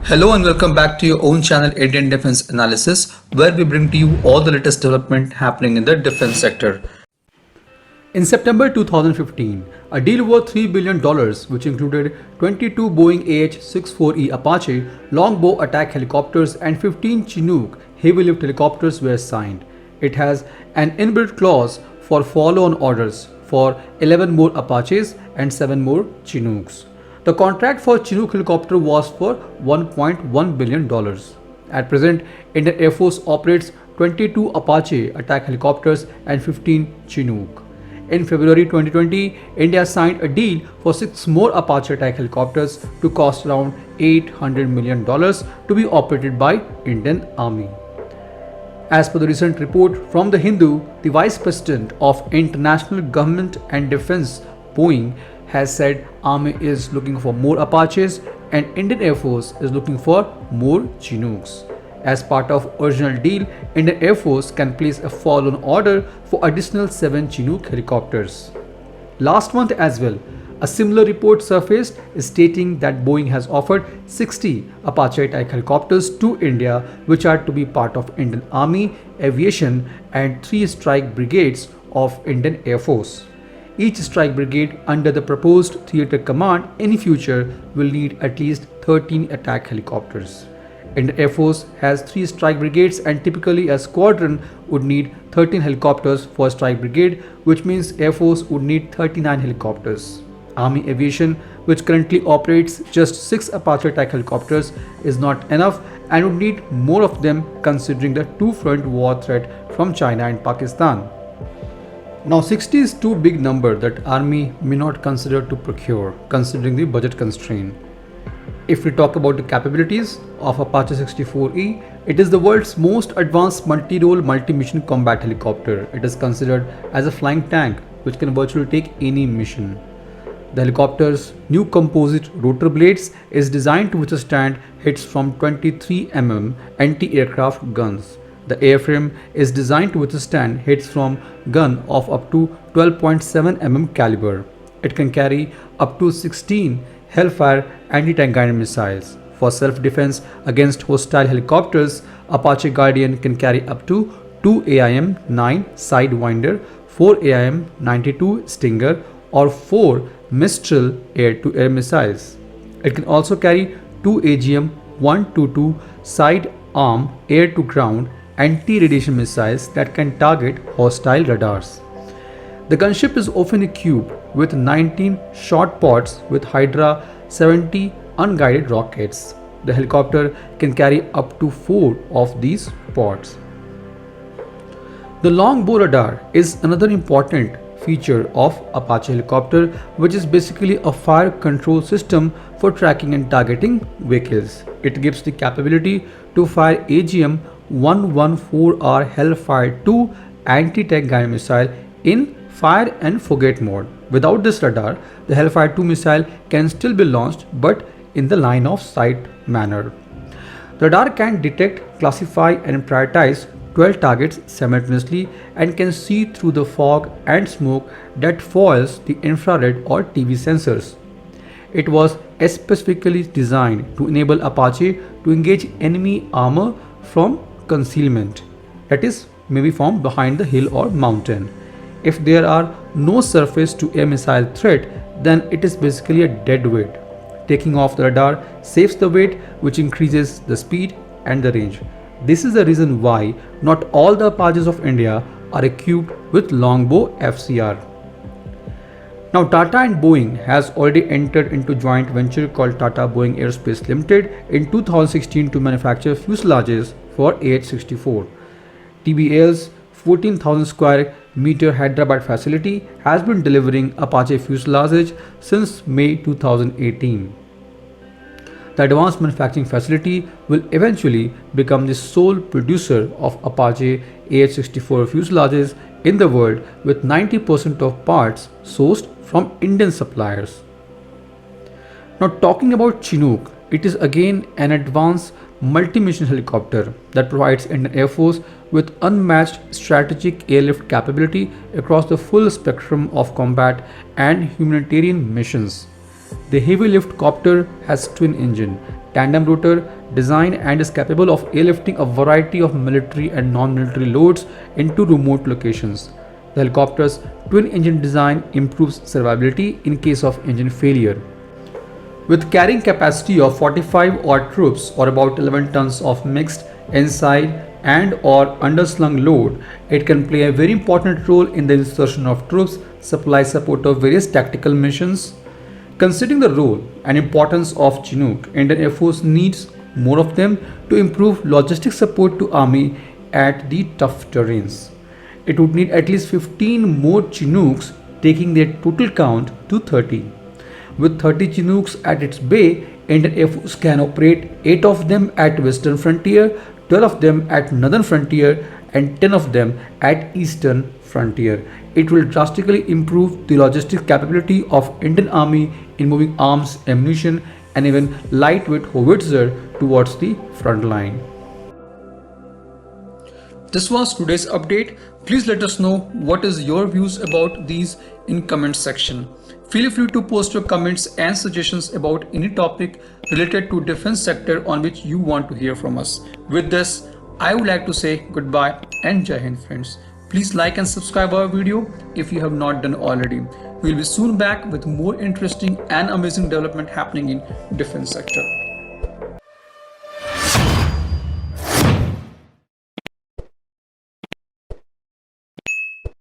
Hello and welcome back to your own channel Indian Defense Analysis, where we bring to you all the latest development happening in the defense sector. In September 2015, a deal worth $3 billion, which included 22 Boeing AH-64E Apache Longbow attack helicopters and 15 Chinook heavy-lift helicopters were signed. It has an inbuilt clause for follow-on orders for 11 more Apaches and 7 more Chinooks. The contract for Chinook helicopter was for $1.1 billion. At present, Indian Air Force operates 22 Apache attack helicopters and 15 Chinook. In February 2020, India signed a deal for 6 more Apache attack helicopters to cost around $800 million to be operated by Indian Army. As per the recent report from The Hindu, the Vice President of International Government and Defense, Boeing, has said Army is looking for more Apaches and Indian Air Force is looking for more Chinooks. As part of original deal, Indian Air Force can place a follow-on order for additional 7 Chinook helicopters. Last month as well, a similar report surfaced stating that Boeing has offered 60 Apache attack helicopters to India, which are to be part of Indian Army, Aviation and 3 strike brigades of Indian Air Force. Each strike brigade under the proposed theatre command in future will need at least 13 attack helicopters. Indian Air Force has 3 strike brigades and typically a squadron would need 13 helicopters for a strike brigade, which means Air Force would need 39 helicopters. Army Aviation, which currently operates just 6 Apache attack helicopters, is not enough and would need more of them considering the two-front war threat from China and Pakistan. Now 60 is too big number that Army may not consider to procure considering the budget constraint. If we talk about the capabilities of Apache 64E, it is the world's most advanced multi-role multi-mission combat helicopter. It is considered as a flying tank which can virtually take any mission. The helicopter's new composite rotor blades is designed to withstand hits from 23 mm anti-aircraft guns. The airframe is designed to withstand hits from gun of up to 12.7 mm caliber. It can carry up to 16 Hellfire anti-tank guided missiles. For self-defense against hostile helicopters, Apache Guardian can carry up to 2 AIM-9 Sidewinder, 4 AIM-92 Stinger or 4 Mistral air-to-air missiles. It can also carry 2 AGM-122 side-arm air-to-ground anti-radiation missiles that can target hostile radars. The gunship is often equipped with 19 short pods with Hydra 70 unguided rockets. The helicopter can carry up to 4 of these pods. The Longbow radar is another important feature of Apache helicopter, which is basically a fire control system for tracking and targeting vehicles. It gives the capability to fire AGM-114R Hellfire 2 anti-tank guided missile in fire and forget mode. Without this radar, the Hellfire 2 missile can still be launched but in the line of sight manner. The radar can detect, classify and prioritize 12 targets simultaneously and can see through the fog and smoke that foils the infrared or TV sensors. It was specifically designed to enable Apache to engage enemy armor from concealment, that is, maybe from behind the hill or mountain. If there are no surface to air missile threat, then it is basically a dead weight. Taking off the radar saves the weight, which increases the speed and the range. This is the reason why not all the Apaches of India are equipped with Longbow FCR. Now Tata and Boeing has already entered into joint venture called Tata Boeing Aerospace Limited in 2016 to manufacture fuselages for AH-64. TBAL's 14,000 square meter Hyderabad facility has been delivering Apache fuselages since May 2018. The advanced manufacturing facility will eventually become the sole producer of Apache AH-64 fuselages in the world, with 90% of parts sourced from Indian suppliers. Now talking about Chinook, it is again an advanced multi-mission helicopter that provides Indian Air Force with unmatched strategic airlift capability across the full spectrum of combat and humanitarian missions. The heavy lift copter has twin engine, tandem rotor design and is capable of airlifting a variety of military and non-military loads into remote locations. The helicopter's twin-engine design improves survivability in case of engine failure. With carrying capacity of 45 odd troops or about 11 tons of mixed inside and or underslung load, it can play a very important role in the insertion of troops, supply support of various tactical missions. Considering the role and importance of Chinook, Indian Air Force needs more of them to improve logistic support to Army at the tough terrains. It would need at least 15 more Chinooks, taking their total count to 30. With 30 Chinooks at its bay, Indian Air Force can operate 8 of them at Western Frontier, 12 of them at Northern Frontier and 10 of them at Eastern Frontier. It will drastically improve the logistic capability of Indian Army in moving arms, ammunition and even lightweight howitzer towards the front line. This was today's update. Please let us know what is your views about these in comment section. Feel free to post your comments and suggestions about any topic related to defense sector on which you want to hear from us. With this, I would like to say goodbye and Jai Hind friends. Please like and subscribe our video if you have not done already. We will be soon back with more interesting and amazing development happening in defense sector.